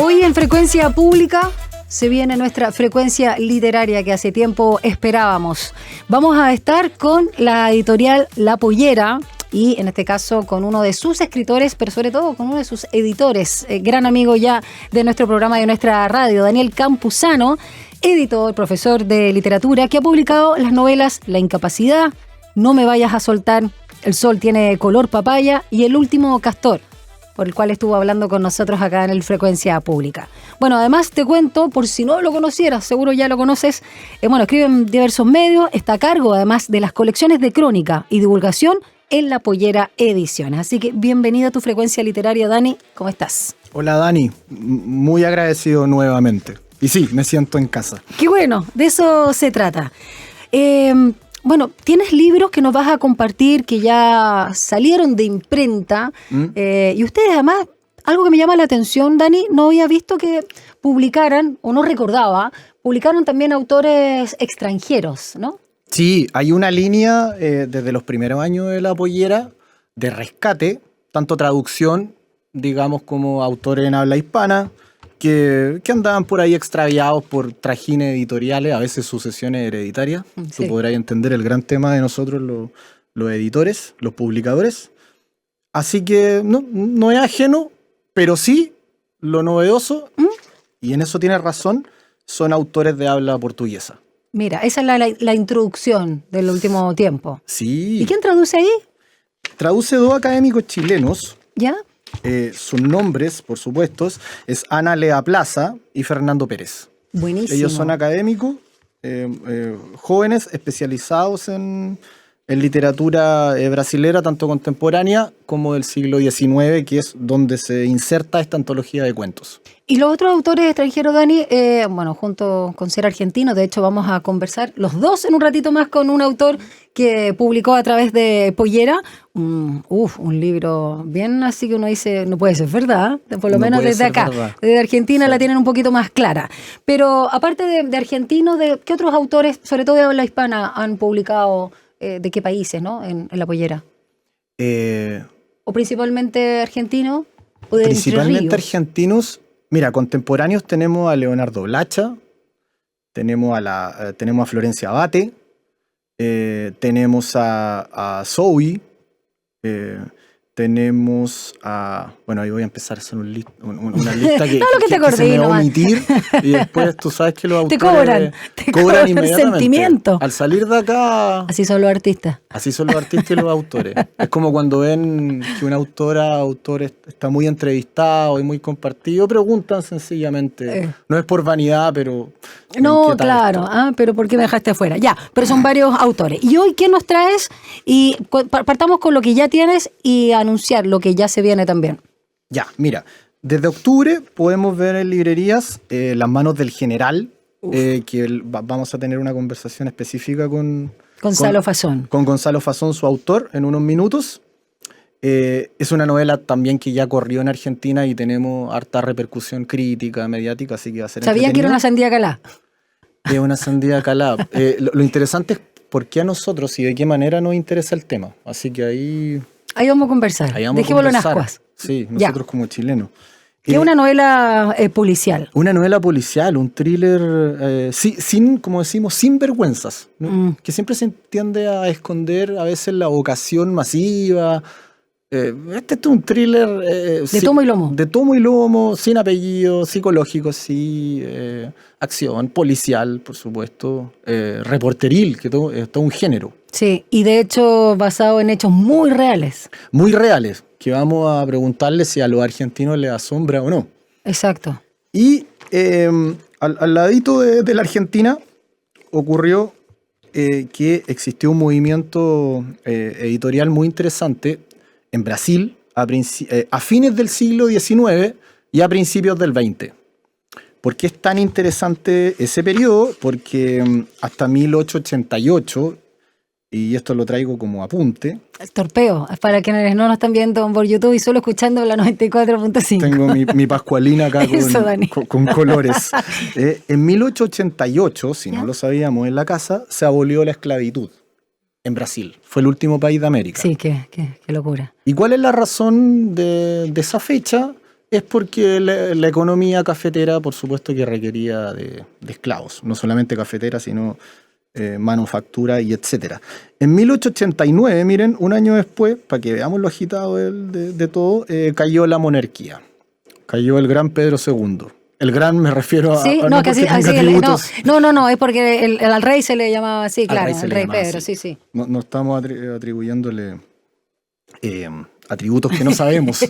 Hoy en Frecuencia Pública se viene nuestra frecuencia literaria que hace tiempo esperábamos. Vamos a estar con la editorial La Pollera y en este caso con uno de sus escritores, pero sobre todo con uno de sus editores, gran amigo ya de nuestro programa, de nuestra radio, Daniel Campuzano, editor, profesor de literatura, que ha publicado las novelas La Incapacidad, No me vayas a soltar, El sol tiene color papaya y El último castor, por el cual estuvo hablando con nosotros acá en el Frecuencia Pública. Bueno, además te cuento, por si no lo conocieras, seguro ya lo conoces, escribe en diversos medios, está a cargo además de las colecciones de crónica y divulgación en La Pollera Ediciones. Así que bienvenido a tu Frecuencia Literaria, Dani, ¿cómo estás? Hola Dani, muy agradecido nuevamente. Y sí, me siento en casa. Qué bueno, de eso se trata. Tienes libros que nos vas a compartir que ya salieron de imprenta y ustedes además, algo que me llama la atención, Dani, no había visto que publicaran, o no recordaba, publicaron también autores extranjeros, ¿no? Sí, hay una línea desde los primeros años de La Pollera de rescate, tanto traducción, digamos, como autores en habla hispana, que andaban por ahí extraviados por trajines editoriales, a veces sucesiones hereditarias. Sí. Tú podrás entender el gran tema de nosotros, los editores, los publicadores. Así que no es ajeno, pero sí lo novedoso, y en eso tienes razón, son autores de habla portuguesa. Mira, esa es la introducción del último tiempo. Sí. ¿Y quién traduce ahí? Traduce dos académicos chilenos. ¿Ya? Sus nombres, por supuesto, es Ana Lea Plaza y Fernando Pérez. Buenísimo. Ellos son académicos, jóvenes, especializados en literatura brasilera, tanto contemporánea como del siglo XIX, que es donde se inserta esta antología de cuentos. Y los otros autores extranjeros, Dani, junto con ser argentino, de hecho vamos a conversar los dos en un ratito más con un autor que publicó a través de Pollera, un libro bien así que uno dice, no puede ser verdad, por lo menos desde acá, verdad. Desde Argentina sí. La tienen un poquito más clara. Pero aparte de argentino, ¿qué otros autores, sobre todo de habla hispana, han publicado, de qué países, ¿no? En La Pollera? ¿O principalmente argentinos? ¿O de principalmente argentinos. Mira, contemporáneos tenemos a Leonardo Blacha, tenemos a Florencia Abate, tenemos a Zoe, tenemos a... Bueno, ahí voy a empezar a hacer una lista que, que se me va a omitir y después tú sabes que los autores te cobran inmediatamente. Sentimiento. Al salir de acá... Así son los artistas. Así son los artistas y los autores. Es como cuando ven que un autor está muy entrevistado y muy compartido, preguntan sencillamente. No es por vanidad, pero... No, claro. Pero ¿por qué me dejaste afuera? Ya, pero son varios autores. ¿Y hoy qué nos traes? Y partamos con lo que ya tienes y anunciar lo que ya se viene también. Ya, mira, desde octubre podemos ver en librerías Las manos del general, que vamos a tener una conversación específica con Gonzalo Fazón. Con Gonzalo Fazón, su autor, en unos minutos. Es una novela también que ya corrió en Argentina y tenemos harta repercusión crítica, mediática, así que va a ser ¿Sabían que era una sandía calá? Es una sandía calá. Lo interesante es por qué a nosotros y de qué manera nos interesa el tema. Así que ahí vamos a conversar. Dejémoslo en ascuas. Sí, nosotros como chilenos. Que es una novela policial. Una novela policial, un thriller sin, como decimos, sin vergüenzas, ¿no? Que siempre se tiende a esconder a veces la vocación masiva. Este es un thriller... de tomo y lomo. De tomo y lomo, sin apellido, psicológico, sí, acción, policial, por supuesto, reporteril, que es todo un género. Sí, y de hecho basado en hechos muy reales. Muy reales, que vamos a preguntarle si a los argentinos les asombra o no. Exacto. Y al ladito de la Argentina ocurrió que existió un movimiento editorial muy interesante en Brasil a fines del siglo XIX y a principios del XX. ¿Por qué es tan interesante ese periodo? Porque hasta 1888, y esto lo traigo como apunte. El torpeo, para quienes no nos están viendo por YouTube y solo escuchando la 94.5. Tengo mi pascualina acá con colores. En 1888, si no lo sabíamos en la casa, se abolió la esclavitud en Brasil. Fue el último país de América. Sí, qué locura. ¿Y cuál es la razón de esa fecha? Es porque la economía cafetera, por supuesto, que requería de esclavos. No solamente cafetera, sino manufactura y etcétera. En 1889, miren, un año después, para que veamos lo agitado de todo, cayó la monarquía. Cayó el gran Pedro II. El gran me refiero a... Sí, no, que así, no, es porque al rey se le llamaba así, claro, el rey Pedro, así. Sí. No estamos atribuyéndole atributos que no sabemos,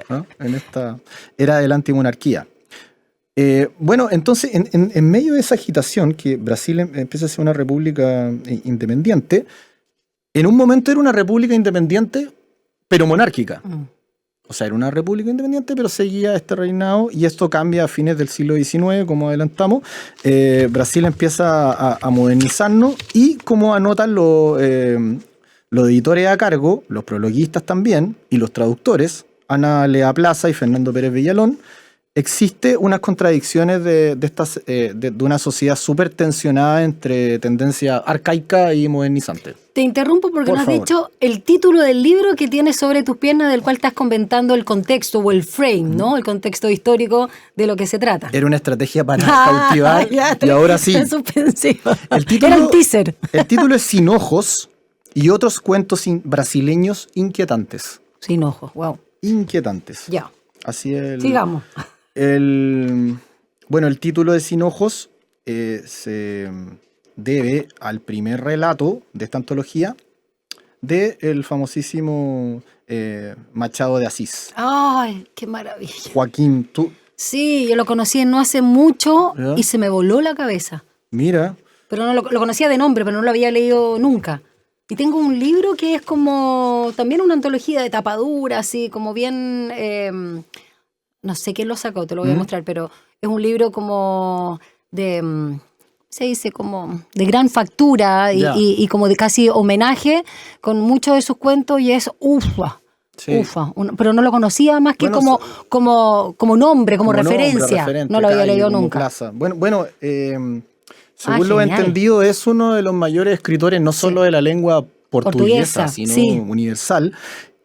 ¿no? En esta era de la antimonarquía. Bueno, entonces, en medio de esa agitación, que Brasil empieza a ser una república independiente, en un momento era una república independiente, pero monárquica. O sea, era una república independiente, pero seguía este reinado, y esto cambia a fines del siglo XIX, como adelantamos. Brasil empieza a modernizarnos, y como anotan los editores a cargo, los prologuistas también, y los traductores, Ana Lea Plaza y Fernando Pérez Villalón, existe unas contradicciones de una sociedad súper tensionada entre tendencia arcaica y modernizante. Te interrumpo porque no has dicho el título del libro que tienes sobre tus piernas, del cual estás comentando el contexto o el frame, ¿no? El contexto histórico de lo que se trata. Era una estrategia para cautivar, y ahora sí. Era suspensivo. Era el teaser. El título es Sin ojos y otros cuentos brasileños inquietantes. Sin ojos, wow. Inquietantes. Ya. Así es. Sigamos. Bueno, el título de Sin ojos se debe al primer relato de esta antología del famosísimo Machado de Asís. ¡Ay, qué maravilla! Joaquín, tú... Sí, yo lo conocí no hace mucho, ¿ya? Y se me voló la cabeza. Mira. Pero no lo conocía de nombre, pero no lo había leído nunca. Y tengo un libro que es como también una antología de tapadura, así como bien... no sé quién lo sacó, te lo voy a mostrar, pero es un libro como de... se dice como de gran factura y como de casi homenaje con muchos de sus cuentos, y es ufa. Sí. Ufa, pero no lo conocía más que como nombre, como referencia. No lo había leído nunca. Plaza. Bueno, según lo he entendido, es uno de los mayores escritores, no solo de la lengua portuguesa, sino universal.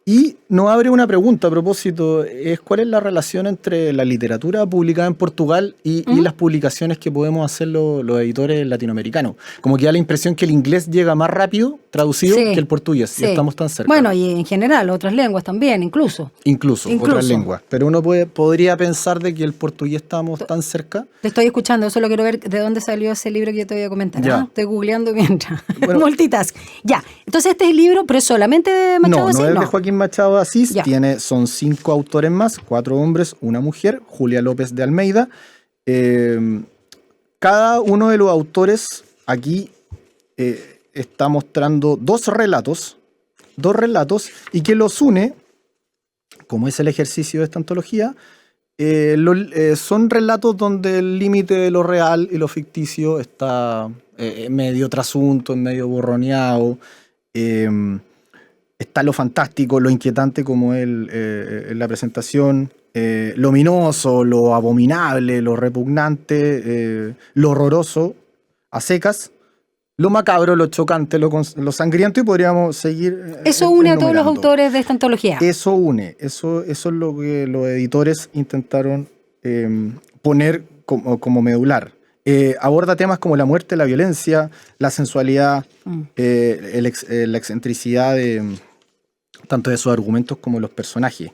Y nos abre una pregunta a propósito, ¿cuál es la relación entre la literatura publicada en Portugal y las publicaciones que podemos hacer los editores latinoamericanos? Como que da la impresión que el inglés llega más rápido traducido que el portugués, y estamos tan cerca. Bueno, y en general otras lenguas también, incluso otras lenguas. Pero uno podría pensar de que el portugués estamos tan cerca. Te estoy escuchando, solo quiero ver de dónde salió ese libro que yo te voy a comentar. Estoy googleando mientras. Bueno, multitask. Ya, entonces este es el libro, pero es solamente de Machado de Asís. No es de Joaquín Machado de Asís. Son 5 autores más, 4 hombres, una mujer, Julia López de Almeida. Cada uno de los autores aquí está mostrando dos relatos, y que los une, como es el ejercicio de esta antología, son relatos donde el límite de lo real y lo ficticio está medio trasunto, medio borroneado. Está lo fantástico, lo inquietante, como en la presentación, lo ominoso, lo abominable, lo repugnante, lo horroroso, a secas, lo macabro, lo chocante, lo sangriento, y podríamos seguir. Eso une a todos los autores de esta antología. Eso une, eso es lo que los editores intentaron poner como medular. Aborda temas como la muerte, la violencia, la sensualidad, la excentricidad tanto de sus argumentos como los personajes.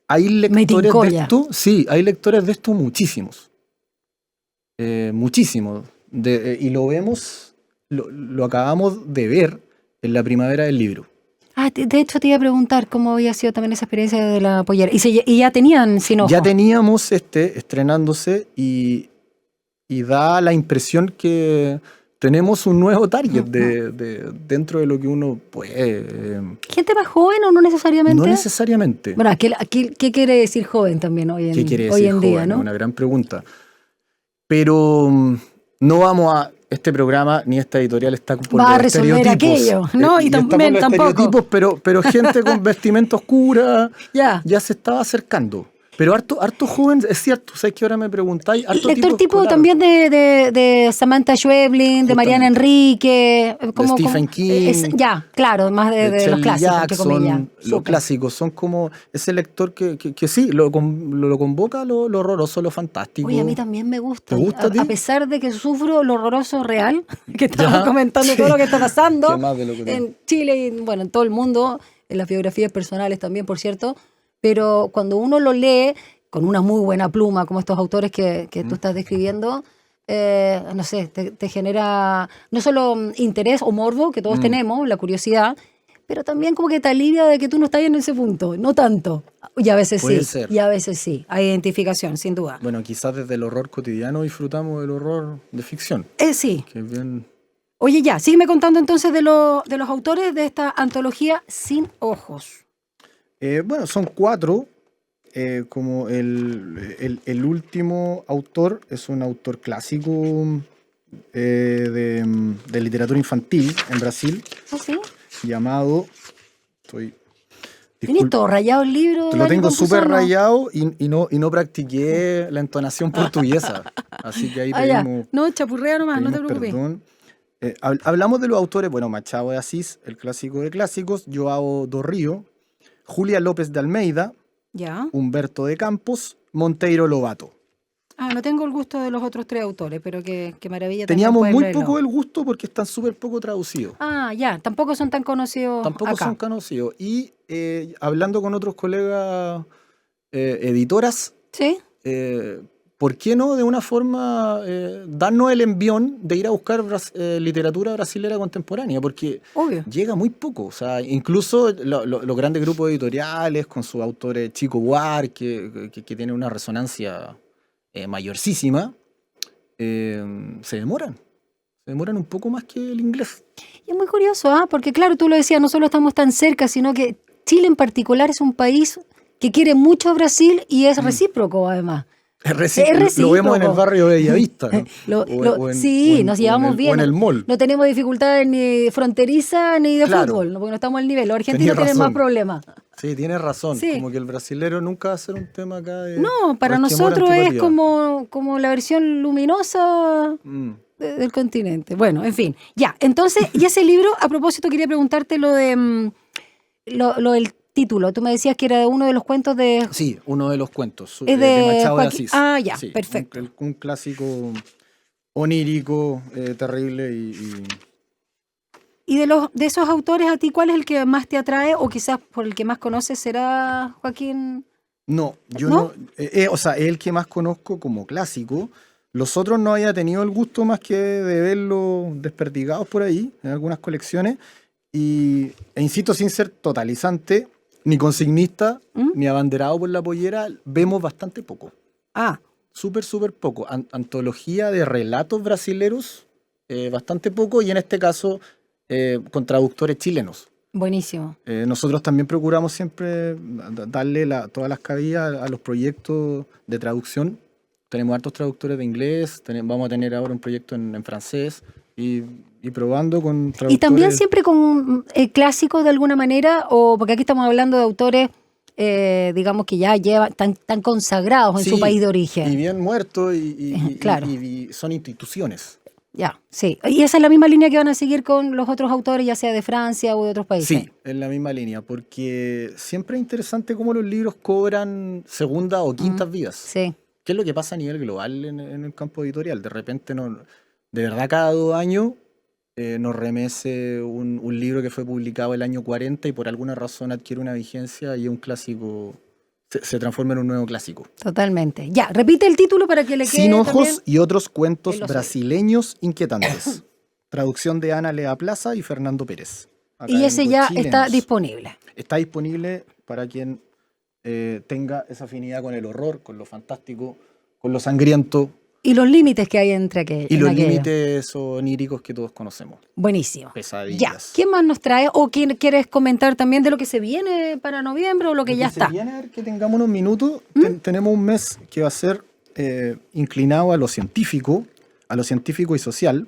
Hay lectores de esto, hay lectores de esto muchísimos. Muchísimos. Y lo vemos, lo acabamos de ver en la primavera del libro. De hecho te iba a preguntar cómo había sido también esa experiencia de la pollera. ¿Y ya tenían Sin Ojos? Ya teníamos estrenándose, y da la impresión que tenemos un nuevo target dentro de lo que uno puede... ¿Gente más joven o no necesariamente? No necesariamente. Bueno, ¿qué quiere decir joven también hoy en día, ¿no? Una gran pregunta. Pero no vamos a... Este programa ni esta editorial está por va a resolver aquello, ¿no? Y también tampoco. Pero gente con vestimenta oscura ya se estaba acercando. Pero harto joven, es cierto, ¿sabes que ahora me preguntáis? Harto Lector tipo escolar. también de Samantha Schweblin, de Mariana Enrique, de Stephen King. Ya, claro, más de los Shirley clásicos, entre Jackson, comillas. los Súper. clásicos, son como ese lector que sí, lo convoca lo horroroso, lo fantástico. Oye, a mí también me gusta. ¿Te gusta a ti? A pesar de que sufro lo horroroso real, que estamos Ya, comentando sí. todo lo que está pasando ¿Qué más de lo que en Chile y bueno, en todo el mundo, en las biografías personales también, por cierto, pero cuando uno lo lee con una muy buena pluma, como estos autores que tú estás describiendo, no sé, te genera no solo interés o morbo, que todos tenemos, la curiosidad, pero también como que te alivia de que tú no estás en ese punto, no tanto. Y a veces Puede sí, ser. y a veces sí, hay identificación, sin duda. Bueno, quizás desde el horror cotidiano disfrutamos del horror de ficción, Sí. que es bien... Oye, ya, sígueme contando entonces de los autores de esta antología Sin Ojos. Bueno, son 4. Como el último autor es un autor clásico de literatura infantil en Brasil, ¿Ah, sí? llamado... ¿Tienes todo rayado el libro? Lo Dani tengo súper Campuzano? rayado y no practiqué la entonación portuguesa. Así que ahí Ya. pedimos, No, chapurrea nomás, no te pedimos preocupes. perdón. Hablamos de los autores, bueno, Machado de Asís, el clásico de clásicos, Joao do Rio, Julia López de Almeida, Ya. Humberto de Campos, Monteiro Lobato. No tengo el gusto de los otros 3 autores, pero qué maravilla. también Teníamos poder muy leerlo. poco el gusto porque están súper poco traducidos. Ya, tampoco son tan conocidos Tampoco acá. son conocidos. Y hablando con otros colegas editoras, ¿Sí? ¿por qué no de una forma darnos el envión de ir a buscar literatura brasilera contemporánea? Porque Obvio. llega muy poco. O sea, incluso los grandes grupos editoriales con sus autores Chico Buarque, que tienen una resonancia mayorcísima, se demoran. Se demoran un poco más que el inglés. Y es muy curioso, porque claro, tú lo decías, no solo estamos tan cerca, sino que Chile en particular es un país que quiere mucho a Brasil y es recíproco además. Es recíproco. Lo vemos en el barrio de Bellavista, ¿no? Sí, nos llevamos bien. O en el mall. No tenemos dificultades ni fronterizas ni de Claro. fútbol, porque no estamos al nivel. Los argentinos Tenía tienen más razón. problemas. Sí, tienes razón. Sí. Como que el brasilero nunca va a ser un tema acá de... No, para resquemor, nosotros es antipatía. como la versión luminosa Mm. del continente. Bueno, en fin. Ya, entonces, y ese libro, a propósito, quería preguntarte lo de lo del título. Tú me decías que era de uno de los cuentos de... Sí, uno de los cuentos Es de de Machado de Joaquín. Asís. Ya, Sí, perfecto. Un clásico onírico, terrible Y de esos autores, ¿a ti cuál es el que más te atrae o quizás por el que más conoces será Joaquín? No, yo ¿No? no. O sea, es el que más conozco como clásico. Los otros no había tenido el gusto más que de verlos desperdigados por ahí, en algunas colecciones. E insisto, sin ser totalizante, ni consignista, ni abanderado por la pollera, vemos bastante poco. Súper poco. Antología de relatos brasileros, bastante poco, y en este caso con traductores chilenos. Buenísimo. Nosotros también procuramos siempre darle todas las cabidas a los proyectos de traducción. Tenemos hartos traductores de inglés, vamos a tener ahora un proyecto en francés y probando con traductores. Y también siempre con clásicos de alguna manera, o porque aquí estamos hablando de autores, digamos que ya tan consagrados en Sí, su país de origen. Y bien muertos Claro. y son instituciones. Ya, sí. Y esa es la misma línea que van a seguir con los otros autores, ya sea de Francia o de otros países. Sí, en la misma línea, porque siempre es interesante cómo los libros cobran segunda o quintas vidas. Sí. ¿Qué es lo que pasa a nivel global en el campo editorial? De repente, de verdad, cada 2 años nos remece un libro que fue publicado el año 40 y por alguna razón adquiere una vigencia y un clásico se transforma en un nuevo clásico. Totalmente. Ya, repite el título para que le quede Sin ojos también. y otros cuentos Él lo sabe. brasileños inquietantes. Traducción de Ana Lea Plaza y Fernando Pérez. Y ese Académicos ya está chilenos. disponible. Está disponible para quien tenga esa afinidad con el horror, con lo fantástico, con lo sangriento Y los límites que hay entre aquellos. y los límites oníricos que todos conocemos. Buenísimo. Pesadillas. Ya, ¿quién más nos trae? ¿O quieres comentar también de lo que se viene para noviembre o lo que ya Se está? viene, a ver que tengamos unos minutos. Tenemos un mes que va a ser inclinado a lo científico y social.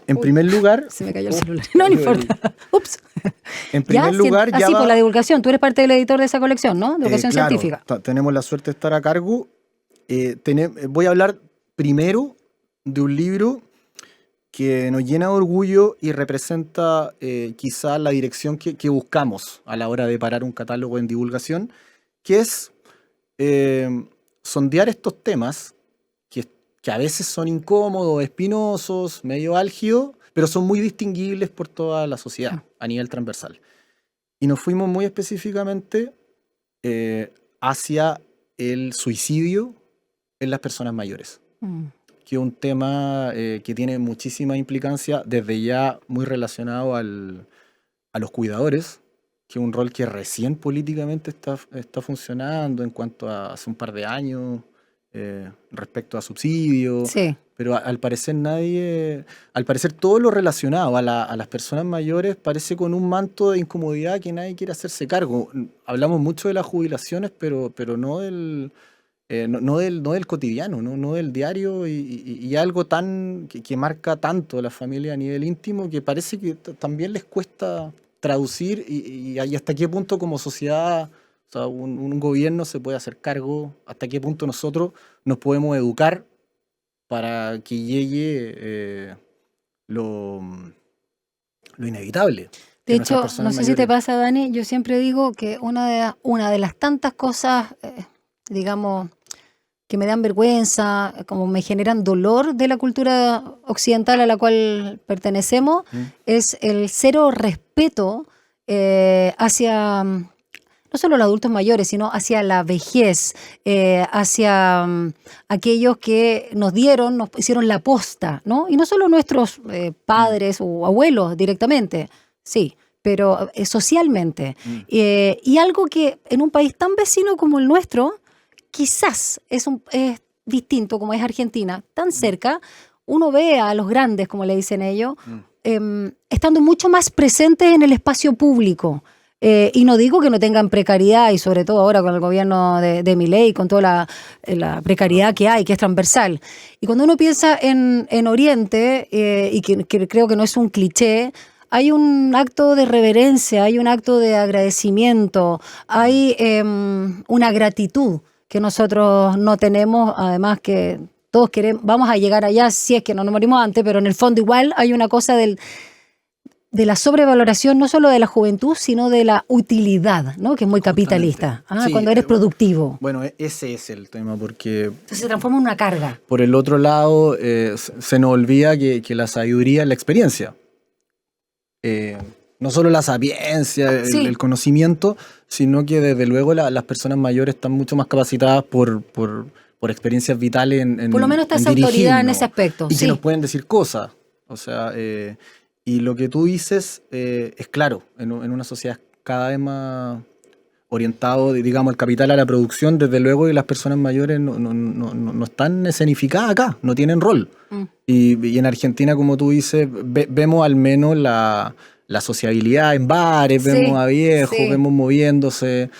En primer lugar... Se me cayó el celular. No importa. Ups. En primer lugar, ya así va... por la divulgación. Tú eres parte del editor de esa colección, ¿no? Divulgación claro, científica. Tenemos la suerte de estar a cargo. Voy a hablar primero de un libro que nos llena de orgullo y representa quizá la dirección que buscamos a la hora de parar un catálogo en divulgación, que es sondear estos temas que a veces son incómodos, espinosos, medio álgidos, pero son muy distinguibles por toda la sociedad a nivel transversal. Y nos fuimos muy específicamente hacia el suicidio en las personas mayores, que es un tema que tiene muchísima implicancia, desde ya muy relacionado a los cuidadores, que es un rol que recién políticamente está funcionando en cuanto a hace un par de años, respecto a subsidios, sí. Pero al parecer todo lo relacionado a las personas mayores parece con un manto de incomodidad que nadie quiere hacerse cargo. Hablamos mucho de las jubilaciones, pero no del cotidiano, no del diario, y algo tan que marca tanto a la familia a nivel íntimo que parece que también les cuesta traducir y hasta qué punto como sociedad, o sea, un gobierno se puede hacer cargo, hasta qué punto nosotros nos podemos educar para que llegue lo inevitable. De hecho, no sé si te pasa, Dani, yo siempre digo que una de las tantas cosas, digamos, que me dan vergüenza, como me generan dolor de la cultura occidental a la cual pertenecemos, es el cero respeto hacia no solo los adultos mayores, sino hacia la vejez, hacia aquellos que nos hicieron la posta, ¿no? Y no solo nuestros padres o abuelos directamente, sí, pero socialmente. Y algo que en un país tan vecino como el nuestro, quizás es distinto como es Argentina, tan cerca, uno ve a los grandes, como le dicen ellos, estando mucho más presentes en el espacio público. Y no digo que no tengan precariedad, y sobre todo ahora con el gobierno de Milei, con toda la precariedad que hay, que es transversal. Y cuando uno piensa en Oriente, y que creo que no es un cliché, hay un acto de reverencia, hay un acto de agradecimiento, hay una gratitud que nosotros no tenemos, además que todos vamos a llegar allá si es que no nos morimos antes, pero en el fondo igual hay una cosa de la sobrevaloración no solo de la juventud, sino de la utilidad, ¿no? Que es muy capitalista, sí, cuando eres productivo. Bueno, ese es el tema, porque... Entonces se transforma en una carga. Por el otro lado, se nos olvida que la sabiduría es la experiencia. No solo la sapiencia, el conocimiento, sino que desde luego las personas mayores están mucho más capacitadas por experiencias vitales en por lo menos está esa autoridad en ese aspecto. Y que nos pueden decir cosas. O sea, y lo que tú dices es claro, en una sociedad cada vez más orientado, digamos, el capital a la producción, desde luego que las personas mayores no están escenificadas acá, no tienen rol. Y en Argentina, como tú dices, vemos al menos la sociabilidad en bares, vemos a viejos, vemos moviéndose.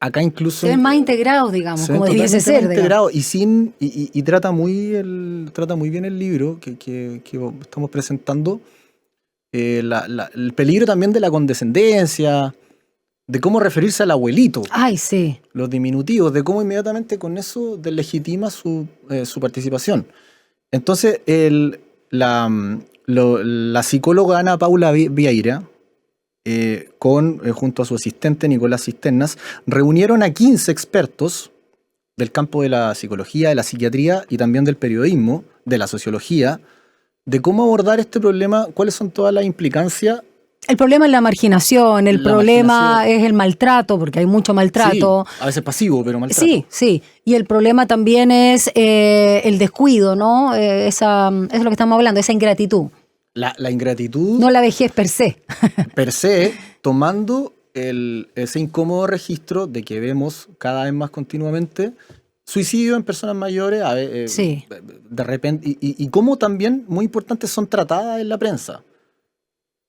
Acá incluso... Se ven más integrados, digamos, como debiese ser. Integrados y trata muy bien el libro que estamos presentando. El peligro también de la condescendencia, de cómo referirse al abuelito. Ay, sí. Los diminutivos, de cómo inmediatamente con eso deslegitima su participación. Entonces, la psicóloga Ana Paula Vieira, junto a su asistente Nicolás Cisternas, reunieron a 15 expertos del campo de la psicología, de la psiquiatría y también del periodismo, de la sociología, de cómo abordar este problema, cuáles son todas las implicancias. El problema es la marginación, el problema es el maltrato, porque hay mucho maltrato. Sí, a veces pasivo, pero maltrato. Sí. Y el problema también es el descuido, ¿no? Es lo que estamos hablando, esa ingratitud. La ingratitud... No la vejez per se. Per se, tomando ese incómodo registro de que vemos cada vez más continuamente suicidio en personas mayores, de repente, y cómo también, muy importante, son tratadas en la prensa.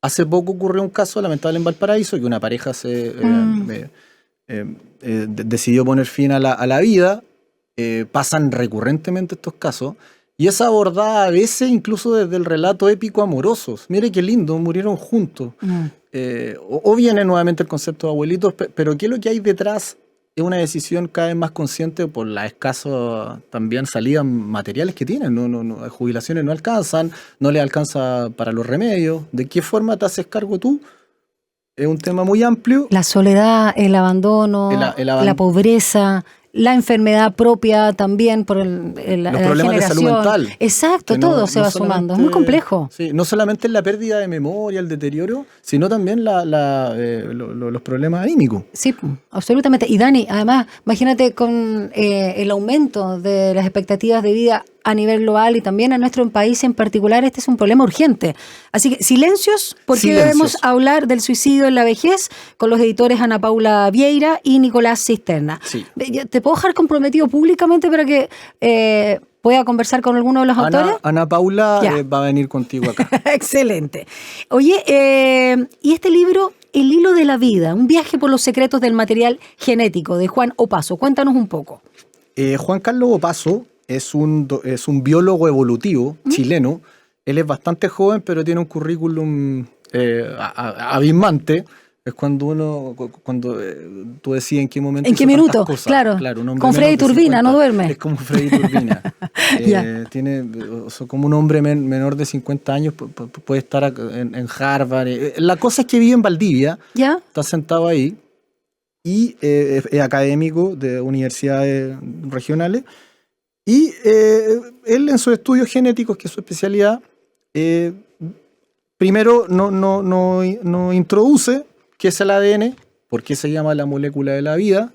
Hace poco ocurrió un caso lamentable en Valparaíso, que una pareja decidió poner fin a la vida. Pasan recurrentemente estos casos, Y es abordada a veces incluso desde el relato épico amorosos. Mire qué lindo, murieron juntos. O viene nuevamente el concepto de abuelitos, pero ¿qué es lo que hay detrás? Es una decisión cada vez más consciente por las escasas también salidas materiales que tienen. Las jubilaciones no alcanzan, no les alcanza para los remedios. ¿De qué forma te haces cargo tú? Es un tema muy amplio. La soledad, el abandono, la pobreza, la enfermedad propia también por los problemas de salud mental. Exacto, todo se va sumando. Es muy complejo. Sí, no solamente la pérdida de memoria, el deterioro, sino también los problemas anímicos. Sí, absolutamente. Y Dani, además, imagínate con el aumento de las expectativas de vida a nivel global y también en nuestro país en particular, este es un problema urgente. Así que silencios, porque debemos hablar del suicidio en la vejez con los editores Ana Paula Vieira y Nicolás Cisterna. Sí. ¿Te puedo dejar comprometido públicamente para que pueda conversar con alguno de los autores? Ana Paula va a venir contigo acá. Excelente. Oye, y este libro, El hilo de la vida, un viaje por los secretos del material genético, de Juan Opaso. Cuéntanos un poco. Juan Carlos Opaso es un biólogo evolutivo chileno. Él es bastante joven, pero tiene un currículum abismante. Es cuando tú decías en qué momento. ¿En qué minuto? Claro con Freddy Turbina, no duerme. Es como Freddy Turbina. Tiene como un hombre menor de 50 años, puede estar en Harvard. La cosa es que vive en Valdivia. ¿Ya? Está sentado ahí. Y es académico de universidades regionales. Y él en sus estudios genéticos, que es su especialidad, primero no introduce qué es el ADN, por qué se llama la molécula de la vida,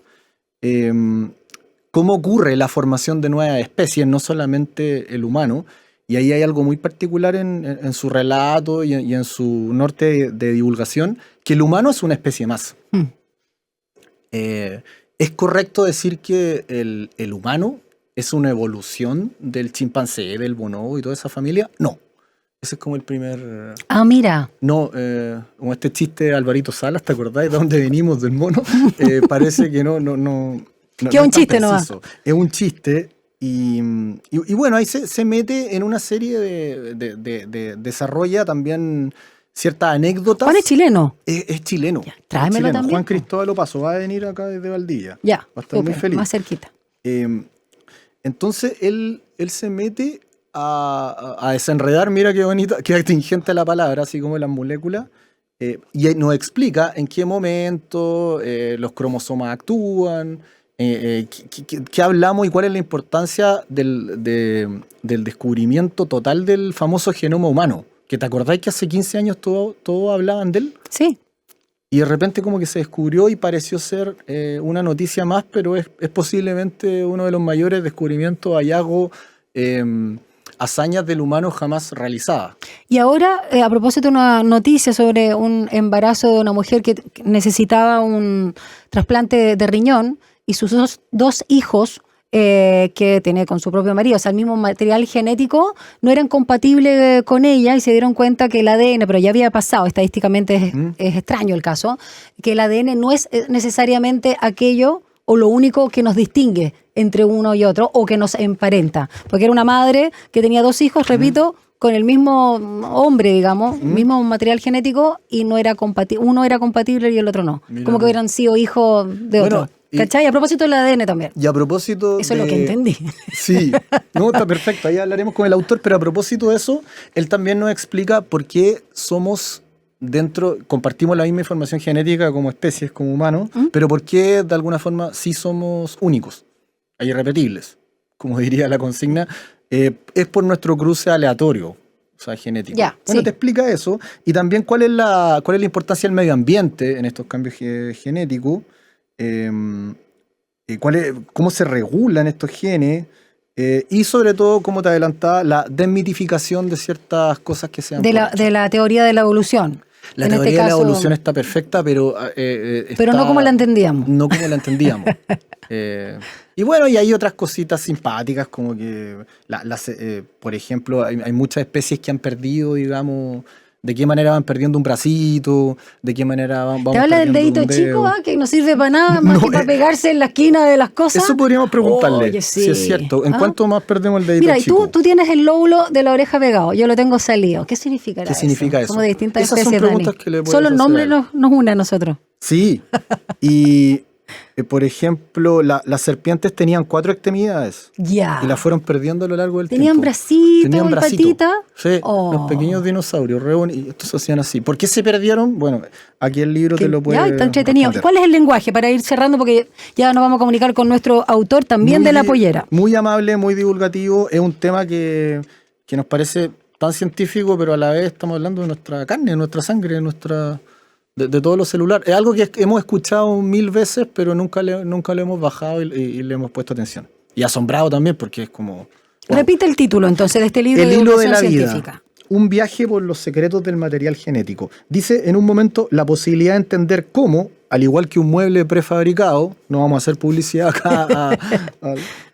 cómo ocurre la formación de nuevas especies, no solamente el humano. Y ahí hay algo muy particular en su relato y en su norte de divulgación, que el humano es una especie más. ¿Es correcto decir que el humano es una evolución del chimpancé, del bonobo y toda esa familia? No. Ese es como el primer... mira. No, como este chiste de Alvarito Salas, ¿te acordás de dónde venimos del mono? Parece que no ¿Qué es un chiste nomás? Es un chiste y bueno, ahí se mete en una serie desarrolla también ciertas anécdotas. ¿Juan es chileno? Es chileno. Ya, tráemelo también. Juan Cristóbal Opaso va a venir acá desde Valdivia. Ya, va a estar muy feliz. Más cerquita. Entonces él se mete a desenredar, mira qué bonita, qué atingente la palabra, así como las moléculas, y nos explica en qué momento los cromosomas actúan, qué hablamos y cuál es la importancia del descubrimiento total del famoso genoma humano. ¿Que te acordáis que hace 15 años todos hablaban de él? Sí. Y de repente como que se descubrió y pareció ser una noticia más, pero es posiblemente uno de los mayores descubrimientos, hallazgos, hazañas del humano jamás realizadas. Y ahora, a propósito de una noticia sobre un embarazo de una mujer que necesitaba un trasplante de riñón y sus dos hijos que tenía con su propio marido, o sea, el mismo material genético, no eran compatibles con ella y se dieron cuenta que el ADN, pero ya había pasado, estadísticamente es extraño el caso, que el ADN no es necesariamente aquello o lo único que nos distingue entre uno y otro o que nos emparenta, porque era una madre que tenía dos hijos, repito, con el mismo hombre, digamos, mismo material genético y no era uno era compatible y el otro no. Mira, como que hubieran sido hijos de otro. ¿Cachai? A propósito del ADN también. Y a propósito eso es lo que entendí. Sí, no, está perfecto. Ahí hablaremos con el autor, pero a propósito de eso, él también nos explica por qué somos compartimos la misma información genética como especies, como humanos, pero por qué de alguna forma sí somos únicos e irrepetibles, como diría la consigna, es por nuestro cruce aleatorio, o sea, genético. Bueno, te explica eso, y también cuál es la importancia del medio ambiente en estos cambios genéticos, cómo se regulan estos genes, y sobre todo, como te adelantaba, la desmitificación de ciertas cosas que se han de la teoría de la evolución. La teoría de la evolución está perfecta, pero no como la entendíamos. No como la entendíamos. Y bueno, y hay otras cositas simpáticas, como que, por ejemplo, hay muchas especies que han perdido, digamos, de qué manera van perdiendo un bracito, de qué manera ¿Te vamos habla del perdiendo dedito un chico, dedo. que no sirve para nada más No, que para pegarse en la esquina de las cosas? eso podríamos preguntarle, Oye, si es sí. cierto. ¿En ¿Ah? cuánto más perdemos el dedito Mira, y tú, chico? tú tienes el lóbulo de la oreja pegado, yo lo tengo salido. ¿Qué ¿Qué significará eso? significa Somos eso? de distintas Esas son especies, Dani. preguntas que le Solo puedes el hacer a nombre él. nos une a nosotros. Sí, y por ejemplo, las serpientes tenían 4 extremidades y las Ya. fueron perdiendo a lo largo del ¿Tenían tiempo. Tenían bracitos y bracito. patitas? Sí, los pequeños Oh. dinosaurios, y estos se hacían así. ¿Por qué se perdieron? Bueno, aquí el libro te lo Ya, está puede entretenido. ¿Y responder. cuál es el lenguaje? Para ir cerrando, porque ya nos vamos a comunicar con nuestro autor también Muy, de La Pollera. muy amable, muy divulgativo. Es un tema que nos parece tan científico, pero a la vez estamos hablando de nuestra carne, de nuestra sangre, de todo lo celular. Es algo que hemos escuchado 1000 veces, pero nunca lo hemos bajado y le hemos puesto atención. Y asombrado también, porque es como... wow. Repite el título entonces de este libro El de hilo de divulgación la científica. vida. Un viaje por los secretos del material genético. Dice en un momento la posibilidad de entender cómo, al igual que un mueble prefabricado, no vamos a hacer publicidad acá,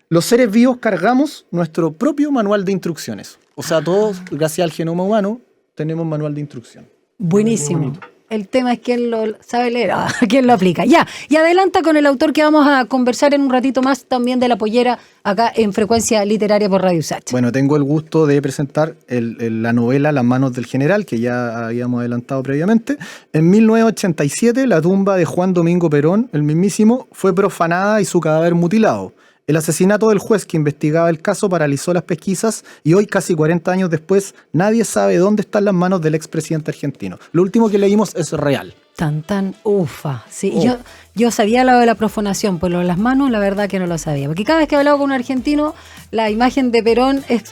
los seres vivos cargamos nuestro propio manual de instrucciones. O sea, todos, gracias al genoma humano, tenemos manual de instrucción. Buenísimo. El tema es quién lo sabe leer, quién lo aplica. Ya, y adelanta con el autor que vamos a conversar en un ratito más también de La Pollera, acá en Frecuencia Literaria por Radio Usach. Bueno, tengo el gusto de presentar la novela Las manos del general, que ya habíamos adelantado previamente. En 1987, la tumba de Juan Domingo Perón, el mismísimo, fue profanada y su cadáver mutilado. El asesinato del juez que investigaba el caso paralizó las pesquisas y hoy, casi 40 años después, nadie sabe dónde están las manos del expresidente argentino. Lo último que leímos es real. Tan, ufa. Sí, Oh. yo sabía lo de la profanación, pero lo de las manos, la verdad que no lo sabía. Porque cada vez que he hablado con un argentino, la imagen de Perón es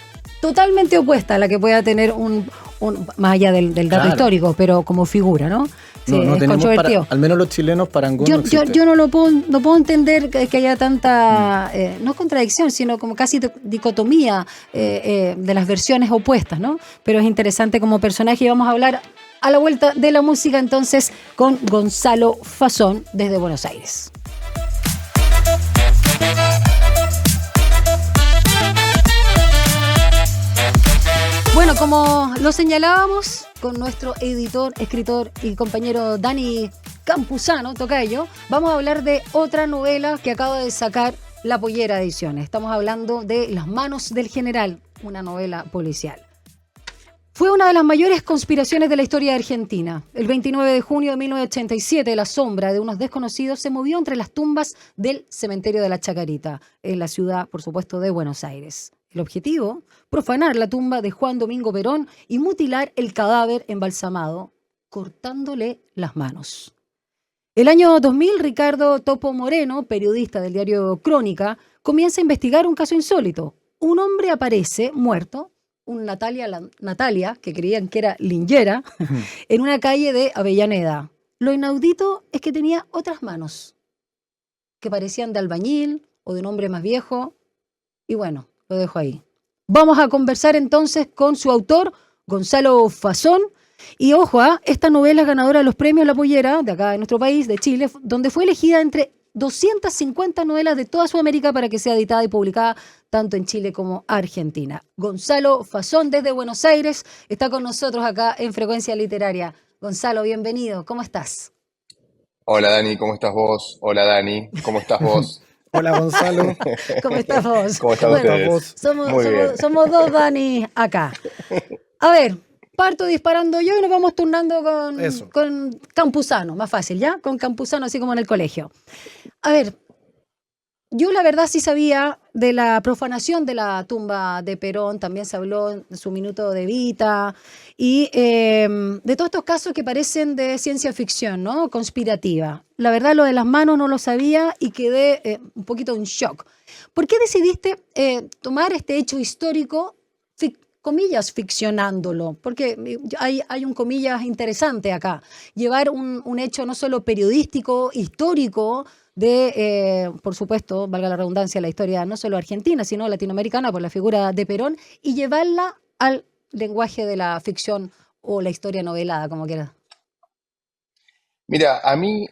totalmente opuesta a la que pueda tener más allá del dato Claro. histórico, pero como figura, ¿no? Sí, No es tenemos controvertido. al menos los chilenos parangón no Yo existe. no lo puedo entender que haya tanta, no contradicción, sino como casi dicotomía de las versiones opuestas, ¿no? Pero es interesante como personaje y vamos a hablar a la vuelta de la música entonces con Gonzalo Fasón desde Buenos Aires. Bueno, como lo señalábamos con nuestro editor, escritor y compañero Dani Campuzano, tocayo, vamos a hablar de otra novela que acaba de sacar La Pollera Ediciones. Estamos hablando de Las manos del general, una novela policial. Fue una de las mayores conspiraciones de la historia de Argentina. El 29 de junio de 1987, la sombra de unos desconocidos se movió entre las tumbas del cementerio de la Chacarita, en la ciudad, por supuesto, de Buenos Aires. El objetivo, profanar la tumba de Juan Domingo Perón y mutilar el cadáver embalsamado, cortándole las manos. El año 2000, Ricardo Topo Moreno, periodista del diario Crónica, comienza a investigar un caso insólito. Un hombre aparece muerto, un Natalia, que creían que era Lingera, en una calle de Avellaneda. Lo inaudito es que tenía otras manos, que parecían de albañil o de un hombre más viejo. Y bueno, lo dejo ahí. Vamos a conversar entonces con su autor, Gonzalo Fasón. Y ojo, esta novela es ganadora de los premios La Pollera, de acá de nuestro país, de Chile, donde fue elegida entre 250 novelas de toda Sudamérica para que sea editada y publicada tanto en Chile como Argentina. Gonzalo Fasón desde Buenos Aires está con nosotros acá en Frecuencia Literaria. Gonzalo, bienvenido. ¿Cómo estás? Hola Dani, ¿cómo estás vos? Hola Dani, ¿cómo estás vos? Hola Gonzalo. ¿Cómo estás vos? ¿Cómo están Bueno, ustedes? Muy bien. somos dos Dani acá. A ver, parto disparando yo y nos vamos turnando con Campuzano, más fácil, ¿ya? Con Campuzano, así como en el colegio. A ver, yo la verdad sí sabía de la profanación de la tumba de Perón, también se habló en su minuto de Evita, y de todos estos casos que parecen de ciencia ficción, ¿no? Conspirativa. La verdad lo de las manos no lo sabía y quedé un poquito en shock. ¿Por qué decidiste tomar este hecho histórico, comillas, ficcionándolo? Porque hay un comillas interesante acá. Llevar un hecho no solo periodístico, histórico, por supuesto, valga la redundancia, la historia no solo argentina, sino latinoamericana por la figura de Perón, y llevarla al lenguaje de la ficción o la historia novelada, como quieras. Mira, a mí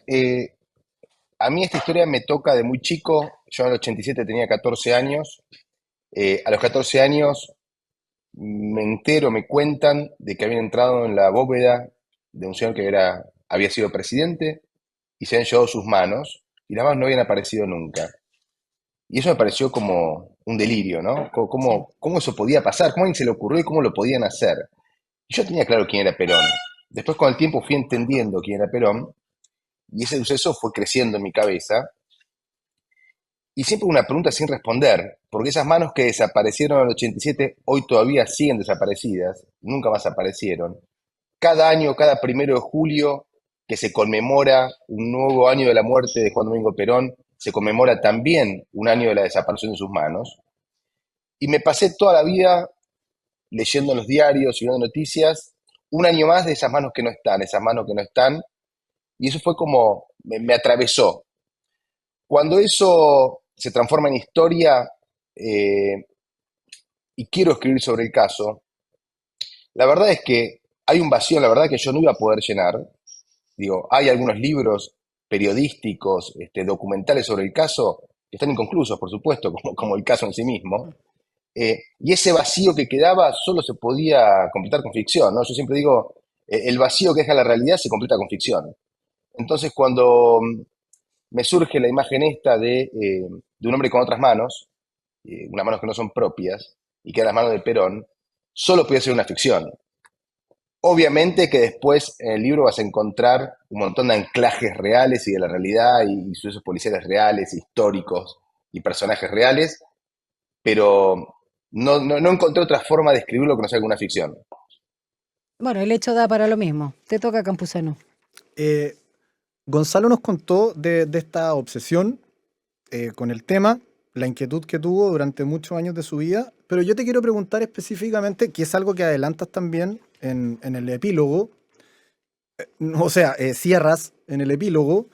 esta historia me toca de muy chico. Yo en el 87 tenía 14 años. A los 14 años me entero, me cuentan de que habían entrado en la bóveda de un señor que había sido presidente y se habían llevado sus manos y las manos no habían aparecido nunca. Y eso me pareció como un delirio, ¿no? Sí. ¿Cómo eso podía pasar? ¿Cómo a alguien se le ocurrió y cómo lo podían hacer? Y yo tenía claro quién era Perón. Después con el tiempo fui entendiendo quién era Perón y ese suceso fue creciendo en mi cabeza. Y siempre una pregunta sin responder, porque esas manos que desaparecieron en el 87 hoy todavía siguen desaparecidas, nunca más aparecieron. Cada año, cada 1 de julio, que se conmemora un nuevo año de la muerte de Juan Domingo Perón, se conmemora también un año de la desaparición de sus manos. Y me pasé toda la vida leyendo en los diarios y viendo noticias, un año más de esas manos que no están, esas manos que no están, y eso fue como, me atravesó. Cuando eso se transforma en historia eh, y quiero escribir sobre el caso, la verdad es que hay un vacío, la verdad que yo no iba a poder llenar. Digo, hay algunos libros periodísticos, documentales sobre el caso, que están inconclusos, por supuesto, como el caso en sí mismo. Y ese vacío que quedaba solo se podía completar con ficción, ¿no? Yo siempre digo, el vacío que deja la realidad se completa con ficción. Entonces, cuando me surge la imagen esta de un hombre con otras manos, unas manos que no son propias, y que eran las manos de Perón, solo podía ser una ficción. Obviamente que después en el libro vas a encontrar un montón de anclajes reales y de la realidad y sucesos policiales reales, históricos y personajes reales, pero no encontré otra forma de escribirlo que no sea alguna ficción. Bueno, el hecho da para lo mismo. Te toca, Campuzano. Eh, Gonzalo nos contó de esta obsesión con el tema, la inquietud que tuvo durante muchos años de su vida, pero yo te quiero preguntar específicamente, que es algo que adelantas también en el epílogo, o sea, cierras en el epílogo,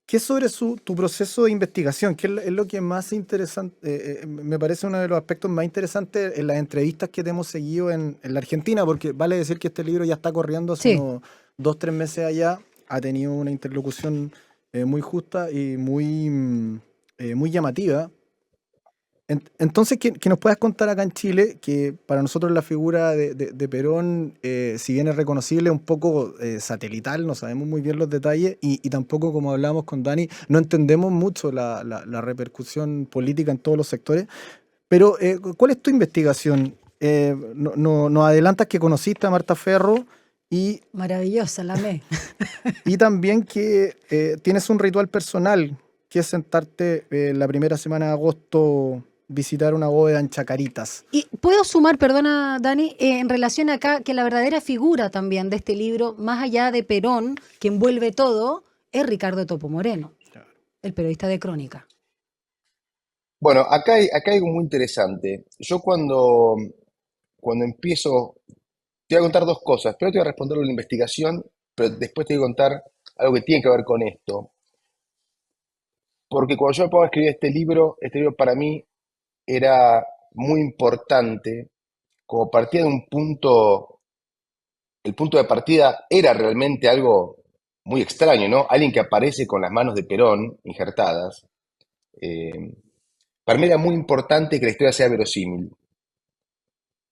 ¿qué es sobre tu proceso de investigación? ¿Qué es lo que más interesante, me parece uno de los aspectos más interesantes en las entrevistas que te hemos seguido en la Argentina? Porque vale decir que este libro ya está corriendo hace Sí. unos 2, 3 meses allá, ha tenido una interlocución muy justa y muy llamativa. Entonces, que nos puedas contar acá en Chile, que para nosotros la figura de Perón, si bien es reconocible, un poco satelital, no sabemos muy bien los detalles y tampoco, como hablábamos con Dani, no entendemos mucho la repercusión política en todos los sectores. Pero, ¿cuál es tu investigación? Nos adelantas que conociste a Marta Ferro y, Maravillosa, la amé. y también que tienes un ritual personal, que es sentarte la primera semana de agosto, visitar una bóveda en Chacaritas. Y puedo sumar, perdona, Dani, en relación acá, que la verdadera figura también de este libro, más allá de Perón, que envuelve todo, es Ricardo Topo Moreno, Claro. el periodista de Crónica. Bueno, acá hay algo muy interesante. Yo cuando empiezo, te voy a contar dos cosas. Primero te voy a responder la investigación, pero después te voy a contar algo que tiene que ver con esto. Porque cuando yo me pongo a escribir este libro para mí era muy importante, como partía de un punto, el punto de partida era realmente algo muy extraño, ¿no? Alguien que aparece con las manos de Perón injertadas. eh, para mí era muy importante que la historia sea verosímil.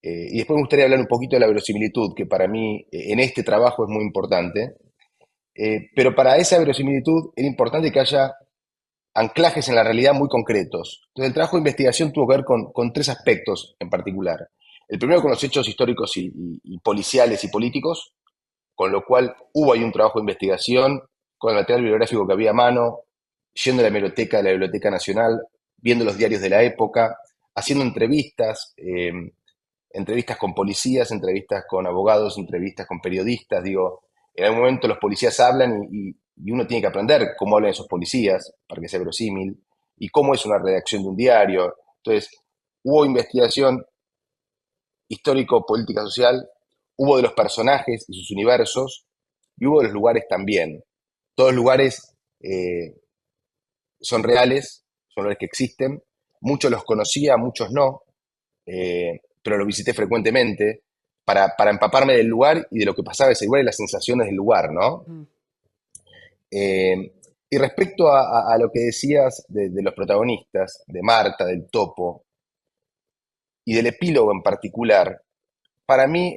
Y después me gustaría hablar un poquito de la verosimilitud, que para mí en este trabajo es muy importante. Pero para esa verosimilitud era importante que haya anclajes en la realidad muy concretos. Entonces el trabajo de investigación tuvo que ver con tres aspectos en particular. El primero con los hechos históricos y policiales y políticos, con lo cual hubo ahí un trabajo de investigación con el material bibliográfico que había a mano, yendo a la hemeroteca de la Biblioteca Nacional, viendo los diarios de la época, haciendo entrevistas, entrevistas con policías, entrevistas con abogados, entrevistas con periodistas. Digo, en algún momento los policías hablan y uno tiene que aprender cómo hablan esos policías para que sea verosímil y cómo es una redacción de un diario. Entonces, hubo investigación histórico, política, social, hubo de los personajes y sus universos y hubo de los lugares también. Todos los lugares son reales, son lugares que existen. Muchos los conocía, muchos no, pero los visité frecuentemente para empaparme del lugar y de lo que pasaba en ese lugar y las sensaciones del lugar, ¿no? Mm. Y respecto a lo que decías de los protagonistas, de Marta, del Topo y del epílogo en particular, para mí,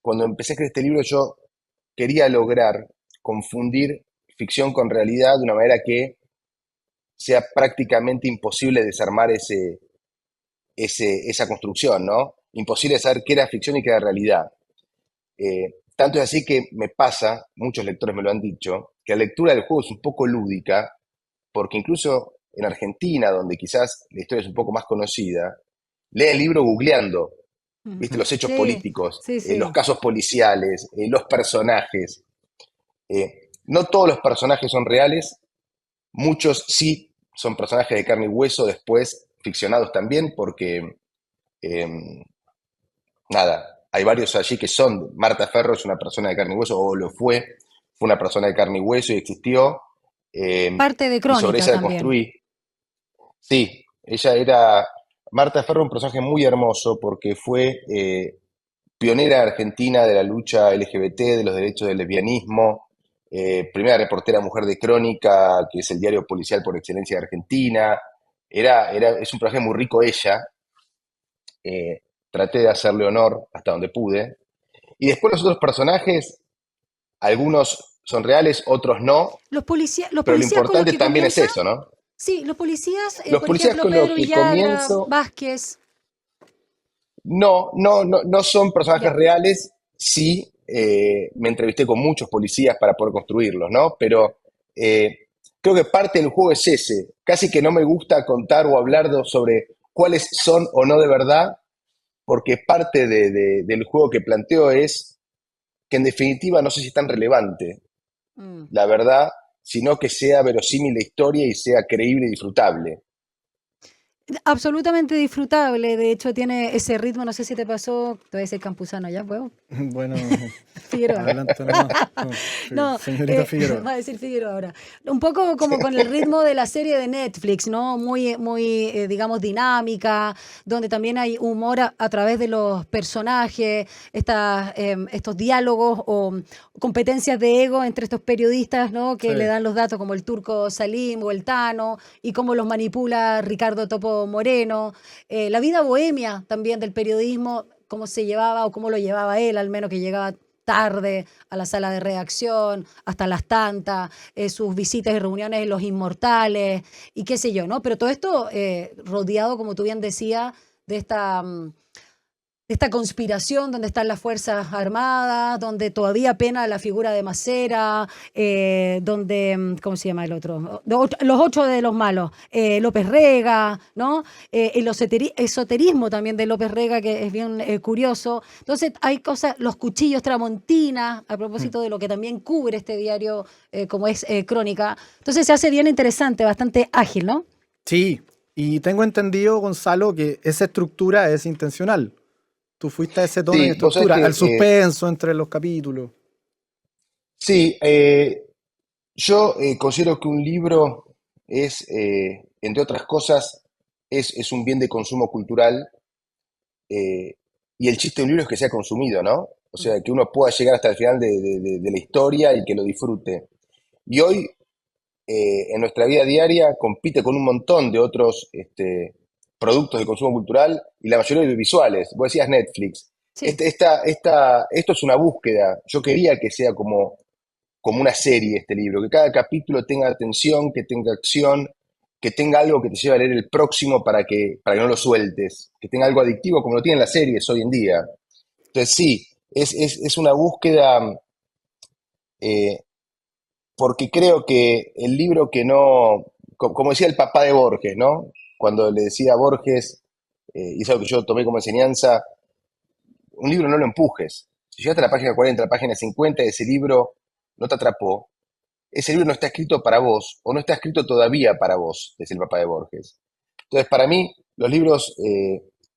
cuando empecé a escribir este libro, yo quería lograr confundir ficción con realidad de una manera que sea prácticamente imposible desarmar esa construcción, ¿no? Imposible saber qué era ficción y qué era realidad. Tanto es así que me pasa, muchos lectores me lo han dicho, que la lectura del juego es un poco lúdica, porque incluso en Argentina, donde quizás la historia es un poco más conocida, lee el libro googleando, ¿viste? Los hechos Sí, políticos, sí, los sí. casos policiales, los personajes. No todos los personajes son reales, muchos sí son personajes de carne y hueso, después ficcionados también, porque eh, nada, hay varios allí que son. Marta Ferro es una persona de carne y hueso, o lo fue una persona de carne y hueso y existió, Parte de y sobre Crónica esa también. construí. Sí, ella era, Marta Ferro, un personaje muy hermoso porque fue pionera argentina de la lucha LGBT, de los derechos del lesbianismo, primera reportera mujer de Crónica, que es el diario policial por excelencia de Argentina. Es un personaje muy rico ella. Traté de hacerle honor hasta donde pude. Y después los otros personajes, algunos son reales, otros no, Los pero lo policías con los importante que también es comienza, eso, ¿no? sí, los policías, Los por policías ejemplo, con los Pedro que Villagra, comienzo Vázquez, no son personajes ya. reales, sí, me entrevisté con muchos policías para poder construirlos, ¿no? Pero creo que parte del juego es ese. Casi que no me gusta contar o hablar sobre cuáles son o no de verdad, porque parte del juego que planteo es que en definitiva no sé si es tan relevante Mm. la verdad, sino que sea verosímil la historia y sea creíble y disfrutable. Absolutamente disfrutable, de hecho tiene ese ritmo, no sé si te pasó, te voy a decir campusano, ¿ya puedo? Bueno, Figueroa. adelante nomás. No, No, señorita va Figueroa. a decir Figueroa ahora. Un poco como con el ritmo de la serie de Netflix, ¿no? Muy digamos, dinámica, donde también hay humor a través de los personajes, estos diálogos o competencias de ego entre estos periodistas, ¿no? Sí. Que le dan los datos como el Turco Salim o el Tano y cómo los manipula Ricardo Topo Moreno. La vida bohemia también del periodismo, cómo se llevaba o cómo lo llevaba él, al menos que llegaba tarde a la sala de redacción, hasta las tantas, sus visitas y reuniones en Los Inmortales y qué sé yo, ¿no? Pero todo esto rodeado, como tú bien decías, de esta conspiración donde están las Fuerzas Armadas, donde todavía pena la figura de Macera, donde, ¿cómo se llama el otro? Los ocho de los malos, López Rega, ¿no? El esoterismo también de López Rega, que es bien curioso. Entonces hay cosas, los cuchillos Tramontina, a Mm. propósito de lo que también cubre este diario, como es Crónica. Entonces se hace bien interesante, bastante ágil, ¿no? Sí, y tengo entendido, Gonzalo, que esa estructura es intencional. Tú fuiste a ese tono y Sí, vos sabés estructura, que, al suspenso entre los capítulos. sí, yo considero que un libro es, entre otras cosas, es un bien de consumo cultural, y el chiste de un libro es que sea consumido, ¿no? O Mm. sea, que uno pueda llegar hasta el final de la historia y que lo disfrute. Y hoy, en nuestra vida diaria, compite con un montón de otros productos de consumo cultural y la mayoría audiovisuales. Vos decías Netflix. Sí. Esto es una búsqueda. Yo quería que sea como una serie este libro, que cada capítulo tenga atención, que tenga acción, que tenga algo que te lleve a leer el próximo para que no lo sueltes, que tenga algo adictivo como lo tienen las series hoy en día. Entonces sí, es una búsqueda, eh, porque creo que el libro que no, como decía el papá de Borges, ¿no? Cuando le decía a Borges, y es algo que yo tomé como enseñanza, un libro no lo empujes. Si llegaste a la página 40, a la página 50 y ese libro no te atrapó, ese libro no está escrito para vos, o no está escrito todavía para vos, es el papá de Borges. Entonces, para mí, los libros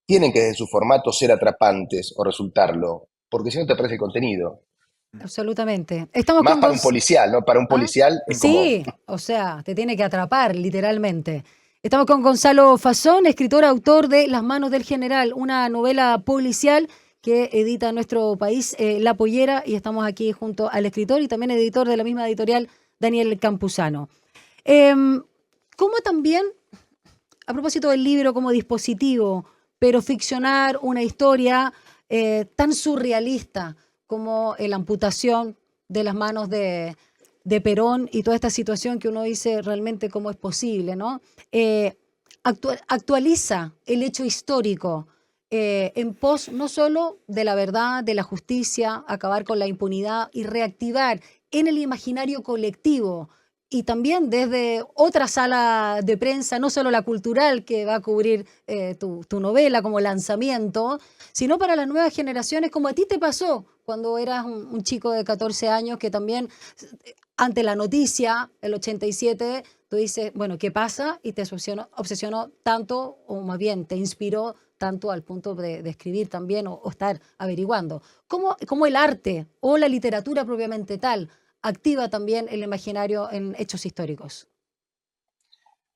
tienen que desde su formato ser atrapantes o resultarlo, porque si no te aparece el contenido. Absolutamente. Estamos Más con para un policial, ¿no? Para un ¿Ah? policial es como, Sí, o sea, te tiene que atrapar, literalmente. Estamos con Gonzalo Fazón, escritor, autor de Las manos del general, una novela policial que edita en nuestro país, La Pollera, y estamos aquí junto al escritor y también editor de la misma editorial, Daniel Campuzano. Em, ¿Cómo también, a propósito del libro como dispositivo, pero ficcionar una historia tan surrealista como la amputación de las manos de Perón y toda esta situación que uno dice realmente cómo es posible, ¿no? Actualiza el hecho histórico en pos no solo de la verdad, de la justicia, acabar con la impunidad y reactivar en el imaginario colectivo y también desde otra sala de prensa, no solo la cultural que va a cubrir tu novela como lanzamiento, sino para las nuevas generaciones, como a ti te pasó cuando eras un chico de 14 años que también ante la noticia, el 87, tú dices, bueno, ¿qué pasa? Y te obsesionó tanto, o más bien te inspiró tanto al punto de escribir también o estar averiguando. ¿Cómo el arte o la literatura propiamente tal activa también el imaginario en hechos históricos?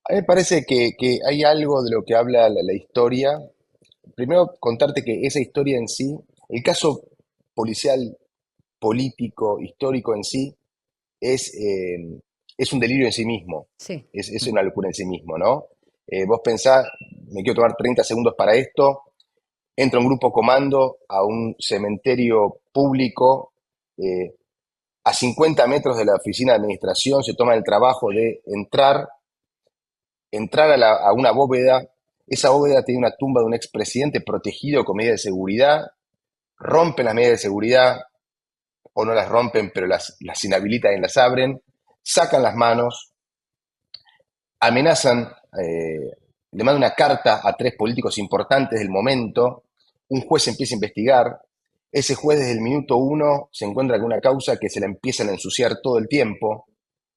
A mí me parece que hay algo de lo que habla la historia. Primero, contarte que esa historia en sí, el caso policial, político, histórico en sí, es, eh, es un delirio en sí mismo, Sí. es una locura en sí mismo, ¿no? Vos pensás, me quiero tomar 30 segundos para esto, entra un grupo comando a un cementerio público, eh, a 50 metros de la oficina de administración, se toma el trabajo de entrar a una bóveda. Esa bóveda tiene una tumba de un expresidente protegido con medidas de seguridad, rompen las medidas de seguridad, o no las rompen, pero las inhabilitan y las abren, sacan las manos, amenazan, le mandan una carta a 3 políticos importantes del momento, un juez empieza a investigar, ese juez desde el minuto 1 se encuentra con una causa que se la empiezan a ensuciar todo el tiempo,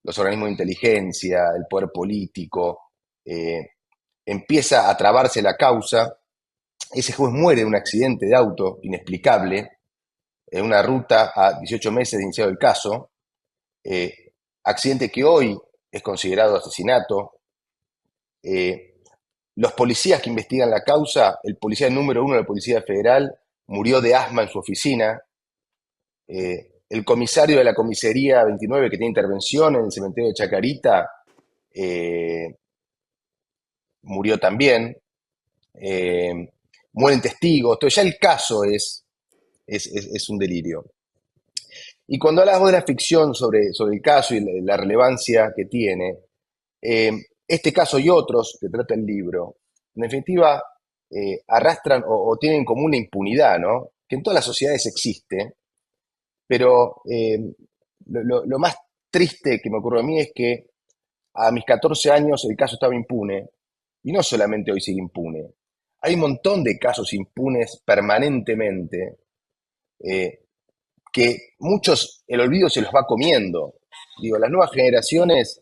los organismos de inteligencia, el poder político, eh, empieza a trabarse la causa, ese juez muere en un accidente de auto inexplicable, en una ruta a 18 meses de iniciado el caso, accidente que hoy es considerado asesinato. Eh, los policías que investigan la causa, el policía número 1 de la Policía Federal murió de asma en su oficina. El comisario de la comisaría 29 que tiene intervención en el cementerio de Chacarita eh, murió también. Eh, Mueren testigos. Entonces ya el caso es un delirio. Y cuando hablas vos de la ficción sobre el caso y la relevancia que tiene, eh, este caso y otros que trata el libro, en definitiva, arrastran o tienen como una impunidad, ¿no? Que en todas las sociedades existe, pero lo más triste que me ocurre a mí es que a mis 14 años el caso estaba impune, y no solamente hoy sigue impune. Hay un montón de casos impunes permanentemente, eh, que muchos el olvido se los va comiendo. Digo, las nuevas generaciones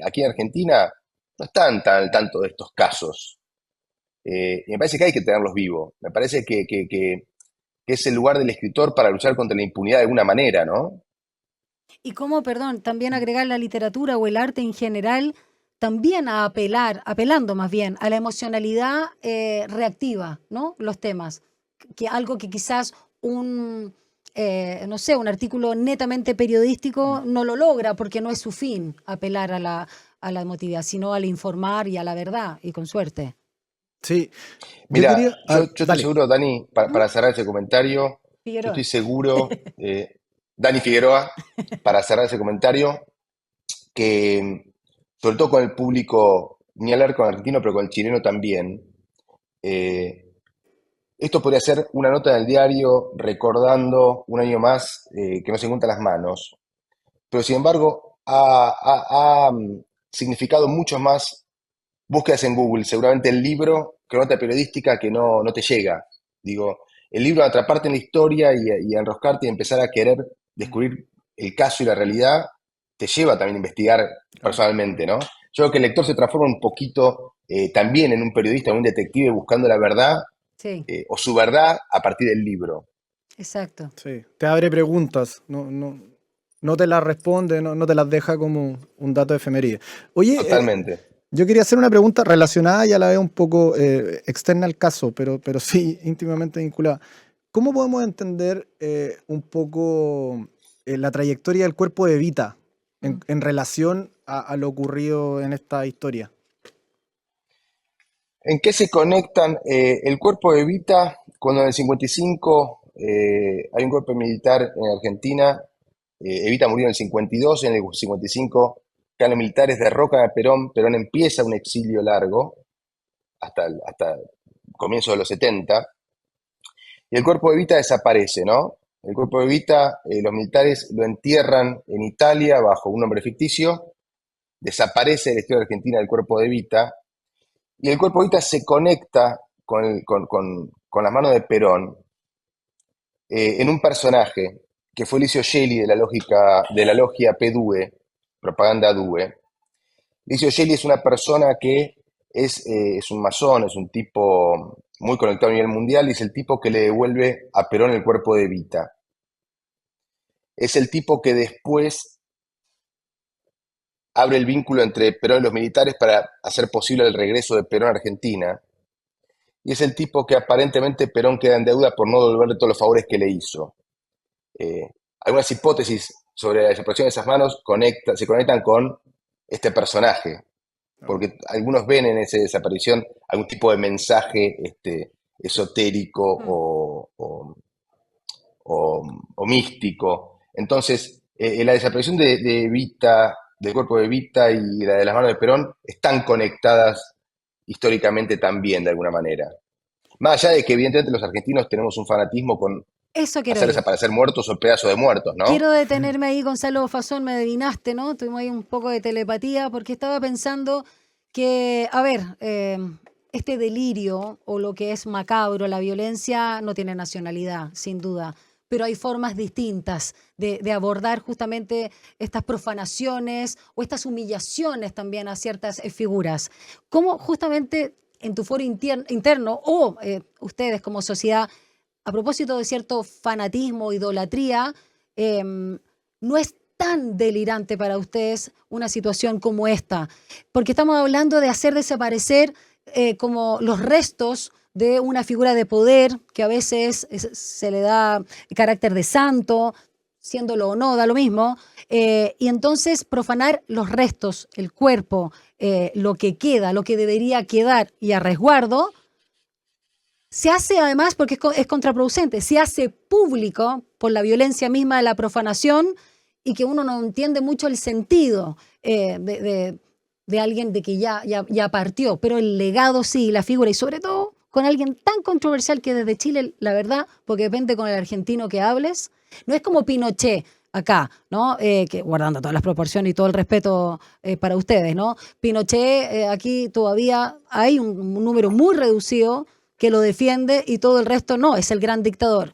aquí en Argentina no están tan al tanto de estos casos. Y me parece que hay que tenerlos vivos. Me parece que es el lugar del escritor para luchar contra la impunidad de alguna manera, ¿no? Y cómo, perdón, también agregar la literatura o el arte en general, también a apelando más bien a la emocionalidad reactiva, ¿no? Los temas. Que algo que quizás no sé, un artículo netamente periodístico no lo logra porque no es su fin apelar a la emotividad, sino al informar y a la verdad, y con suerte. Sí, yo Mira, quería... yo estoy dale. seguro, Dani, para ¿No? cerrar ese comentario, yo estoy Figueroa. seguro, Dani Figueroa, para cerrar ese comentario, que sobre todo con el público, ni hablar con el argentino, pero con el chileno también, eh, esto podría ser una nota del diario recordando un año más que no se encuentran las manos, pero sin embargo ha significado mucho más búsquedas en Google, seguramente el libro que nota periodística que no te llega. Digo, el libro a atraparte en la historia y a enroscarte y empezar a querer descubrir el caso y la realidad, te lleva también a investigar personalmente, ¿no? Yo creo que el lector se transforma un poquito también en un periodista, en un detective buscando la verdad Sí, o su verdad a partir del libro. exacto. Sí, te abre preguntas, no te las responde, no te las deja como un dato de efeméride. Oye, Totalmente. yo quería hacer una pregunta relacionada y a la vez un poco externa al caso, pero sí íntimamente vinculada. ¿Cómo podemos entender un poco la trayectoria del cuerpo de Evita Mm. en relación a lo ocurrido en esta historia? ¿En qué se conectan? El cuerpo de Evita Cuando en el 55 hay un golpe militar en Argentina, Evita murió en el 52, en el 55 caen los militares, derrocan a Perón, Perón empieza un exilio largo hasta comienzo de los 70, y el cuerpo de Evita desaparece, ¿no? El cuerpo de Evita, los militares lo entierran en Italia bajo un nombre ficticio, desaparece de la historia argentina el cuerpo de Evita, y el cuerpo de Evita se conecta con las manos de Perón en un personaje que fue Licio Gelli de la logia PDUE, Propaganda Due. Licio Gelli es una persona que es un masón, es un tipo muy conectado a nivel mundial y es el tipo que le devuelve a Perón el cuerpo de Evita. Es el tipo que después abre el vínculo entre Perón y los militares para hacer posible el regreso de Perón a Argentina. Y es el tipo que aparentemente Perón queda en deuda por no devolverle todos los favores que le hizo. Eh, Algunas hipótesis sobre la desaparición de esas manos se conectan con este personaje, porque algunos ven en esa desaparición algún tipo de mensaje esotérico Mm. o místico. Entonces, la desaparición de Evita, del cuerpo de Evita y la de las manos de Perón están conectadas históricamente también de alguna manera. Más allá de que evidentemente los argentinos tenemos un fanatismo con Eso quiero hacer ir. desaparecer muertos o pedazos de muertos, ¿no? Quiero detenerme ahí, Gonzalo Fasón, me adivinaste, ¿no? Tuvimos ahí un poco de telepatía porque estaba pensando que, a ver, este delirio o lo que es macabro, la violencia, no tiene nacionalidad, sin duda, pero hay formas distintas de abordar justamente estas profanaciones o estas humillaciones también a ciertas figuras. ¿Cómo justamente en tu foro interno o ustedes como sociedad a propósito de cierto fanatismo, idolatría, no es tan delirante para ustedes una situación como esta? Porque estamos hablando de hacer desaparecer como los restos de una figura de poder que a veces se le da carácter de santo, siéndolo o no, da lo mismo, y entonces profanar los restos, el cuerpo, lo que queda, lo que debería quedar y a resguardo, se hace además, porque es contraproducente, se hace público por la violencia misma de la profanación y que uno no entiende mucho el sentido de alguien de que ya partió, pero el legado sí, la figura, y sobre todo con alguien tan controversial que desde Chile, la verdad, porque depende con el argentino que hables, no es como Pinochet acá, ¿no? Que guardando todas las proporciones y todo el respeto para ustedes, ¿no? Pinochet, aquí todavía hay un número muy reducido que lo defiende y todo el resto no, es el gran dictador.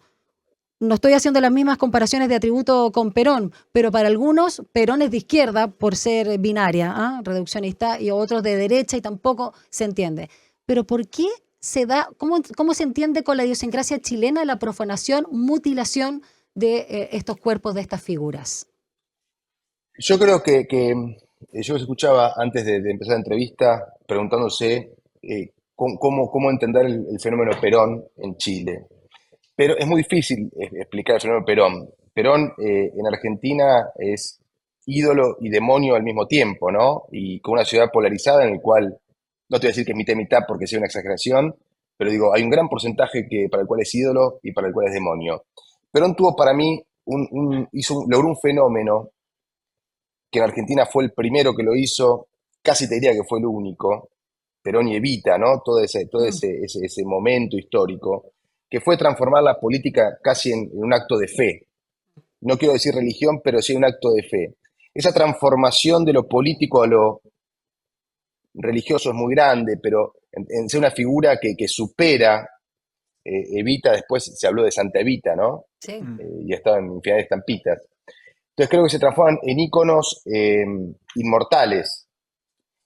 No estoy haciendo las mismas comparaciones de atributo con Perón, pero para algunos Perón es de izquierda por ser binaria, ¿ah? Reduccionista, y otros de derecha y tampoco se entiende. Pero ¿por qué se da, cómo se entiende con la idiosincrasia chilena la profanación, mutilación de estos cuerpos, de estas figuras? Yo creo que yo los escuchaba antes de empezar la entrevista preguntándose cómo entender el fenómeno Perón en Chile. Pero es muy difícil explicar el fenómeno Perón. Perón en Argentina es ídolo y demonio al mismo tiempo, ¿no? Y con una ciudad polarizada en el cual, no te voy a decir que es mitad y mitad porque sea una exageración, pero digo, hay un gran porcentaje para el cual es ídolo y para el cual es demonio. Perón tuvo para mí, logró un fenómeno que en Argentina fue el primero que lo hizo, casi te diría que fue el único, Perón y Evita, ¿no? Mm. Ese momento histórico, que fue transformar la política casi en un acto de fe. No quiero decir religión, pero sí un acto de fe. Esa transformación de lo político a lo religioso es muy grande, pero en ser una figura que supera Evita, después se habló de Santa Evita, ¿no? Sí. Y estaba en infinidad de estampitas. Entonces creo que se transforman en íconos inmortales.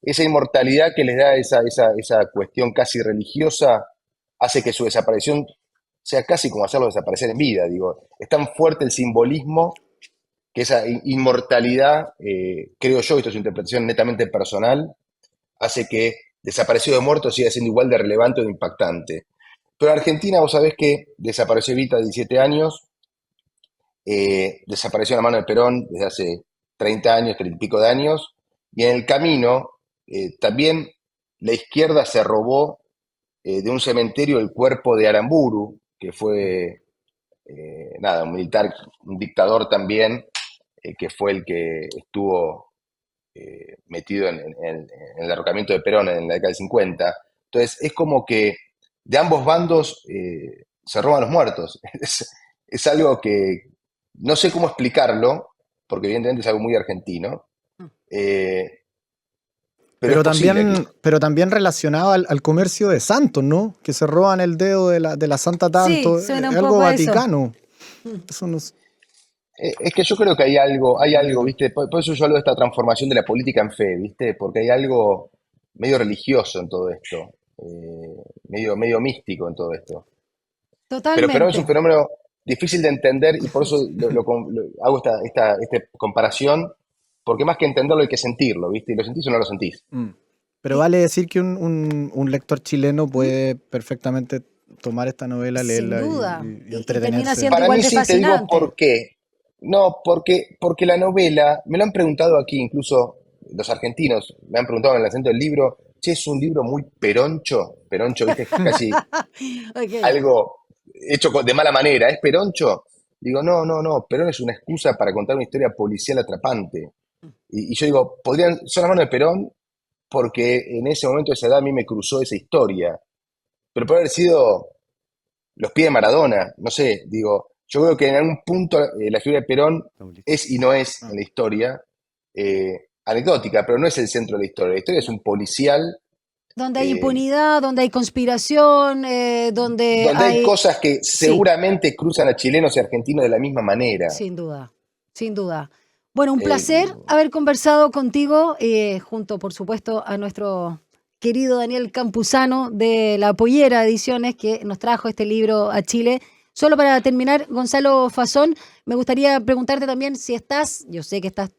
Esa inmortalidad que les da esa cuestión casi religiosa hace que su desaparición sea casi como hacerlo desaparecer en vida. Digo, es tan fuerte el simbolismo que esa inmortalidad, creo yo, esto es una interpretación netamente personal, hace que desaparecido de muerto siga siendo igual de relevante o de impactante. Pero en Argentina, vos sabés que desapareció Evita de 17 años, desapareció la mano de Perón desde hace 30 años, 30 y pico de años, y en el camino también la izquierda se robó de un cementerio el cuerpo de Aramburu, que fue, nada, un militar, un dictador también, que fue el que estuvo metido en el derrocamiento de Perón en la década del 50. Entonces, es como que de ambos bandos se roban los muertos. Es algo que no sé cómo explicarlo, porque evidentemente es algo muy argentino, pero es posible. Pero también relacionado al comercio de santos, ¿no? Que se roban el dedo de la Santa Tanto. Sí, suena un es algo poco a eso. vaticano. Eso no es- Es que yo creo que hay algo, ¿viste? Por eso yo hablo de esta transformación de la política en fe, ¿viste? Porque hay algo medio religioso en todo esto, medio místico en todo esto. Pero Perón es un Totalmente. fenómeno difícil de entender y por eso hago esta comparación, porque más que entenderlo hay que sentirlo, ¿viste? Y lo sentís o no lo sentís. Pero vale decir que un lector chileno puede perfectamente tomar esta novela, Sin leerla duda. y Y termina entretenerse. siendo Para igual mí de sí, te digo fascinante. por qué. No, porque la novela, me lo han preguntado aquí, incluso los argentinos, me han preguntado en el acento del libro, che, es un libro muy peroncho, peroncho, viste, casi Ok. algo hecho de mala manera, ¿es peroncho? Digo, no, Perón es una excusa para contar una historia policial atrapante. Y yo digo, son las manos de Perón porque en ese momento de esa edad a mí me cruzó esa historia, pero puede haber sido los pies de Maradona, no sé, digo, yo creo que en algún punto la figura de Perón es y no es en la historia anecdótica, pero no es el centro de la historia. La historia es un policial Donde hay eh, impunidad, donde hay conspiración, donde donde hay hay... cosas que Sí, seguramente cruzan a chilenos y argentinos de la misma manera. sin duda, sin duda. Bueno, un Eh, placer haber conversado contigo, junto, por supuesto, a nuestro querido Daniel Campuzano de La Pollera Ediciones, que nos trajo este libro a Chile. Solo para terminar, Gonzalo Fazón, me gustaría preguntarte también si estás, yo sé que estás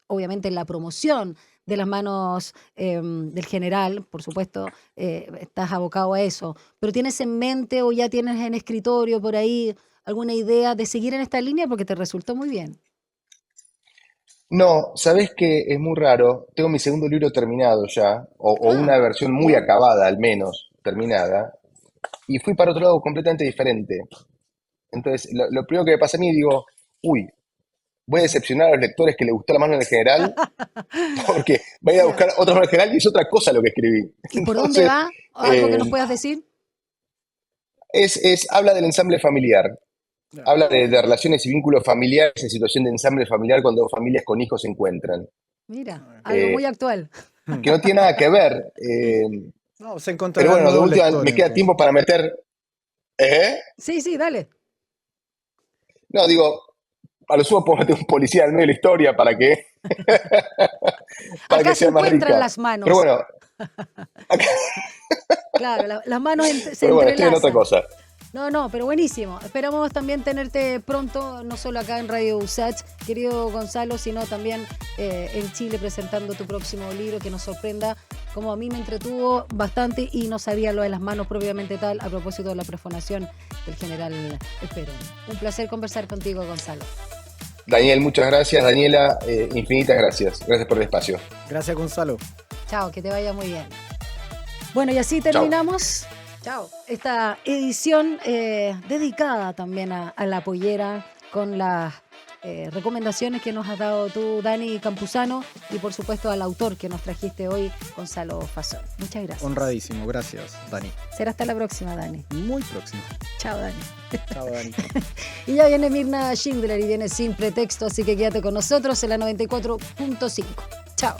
obviamente en la promoción de las manos del general, por supuesto, estás abocado a eso, pero ¿tienes en mente o ya tienes en escritorio por ahí alguna idea de seguir en esta línea? Porque te resultó muy bien. no, ¿sabés qué? Es muy raro. Tengo mi segundo libro terminado ya, o Ah, una versión muy bien. acabada al menos, terminada, y fui para otro lado completamente diferente. Entonces, lo primero que me pasa a mí, digo, uy, voy a decepcionar a los lectores que les gustó la mano del general, porque voy a ir a Ya. buscar otra mano del general y es otra cosa lo que escribí. ¿Y por dónde Entonces, va? ¿Algo que eh, nos puedas decir? habla del ensamble familiar, habla de relaciones y vínculos familiares en situación de ensamble familiar cuando familias con hijos se encuentran. Mira, algo muy Eh, actual. que no tiene nada que ver. No, se Pero encontrarán bueno, de nuevos última lectores me queda entonces. tiempo para meter. ¿Eh? Sí, sí, dale. No, digo, a lo sumo puedo meter un policía en medio de la historia para que, para Acá que se sea más encuentran rica. las Pero manos. bueno, acá- Claro, las manos se pero bueno, estoy en otra entrelazan. cosa. No, no, pero buenísimo. Esperamos también tenerte pronto, no solo acá en Radio USACH, querido Gonzalo, sino también en Chile presentando tu próximo libro que nos sorprenda, como a mí me entretuvo bastante y no sabía lo de las manos propiamente tal a propósito de la perforación del general Perón. Un placer conversar contigo, Gonzalo. Daniel, muchas gracias. Daniela, infinitas gracias. Gracias por el espacio. Gracias, Gonzalo. Chao, que te vaya muy bien. Bueno, y así Chao. terminamos. Chao. Esta edición dedicada también a la pollera con las recomendaciones que nos has dado tú, Dani Campuzano, y por supuesto al autor que nos trajiste hoy, Gonzalo Fazón. Muchas gracias. Honradísimo. Gracias, Dani. Será hasta la próxima, Dani. Muy próximo. Chao, Dani. Chao, Dani. Y ya viene Mirna Schindler y viene Sin Pretexto, así que quédate con nosotros en la 94.5. Chao.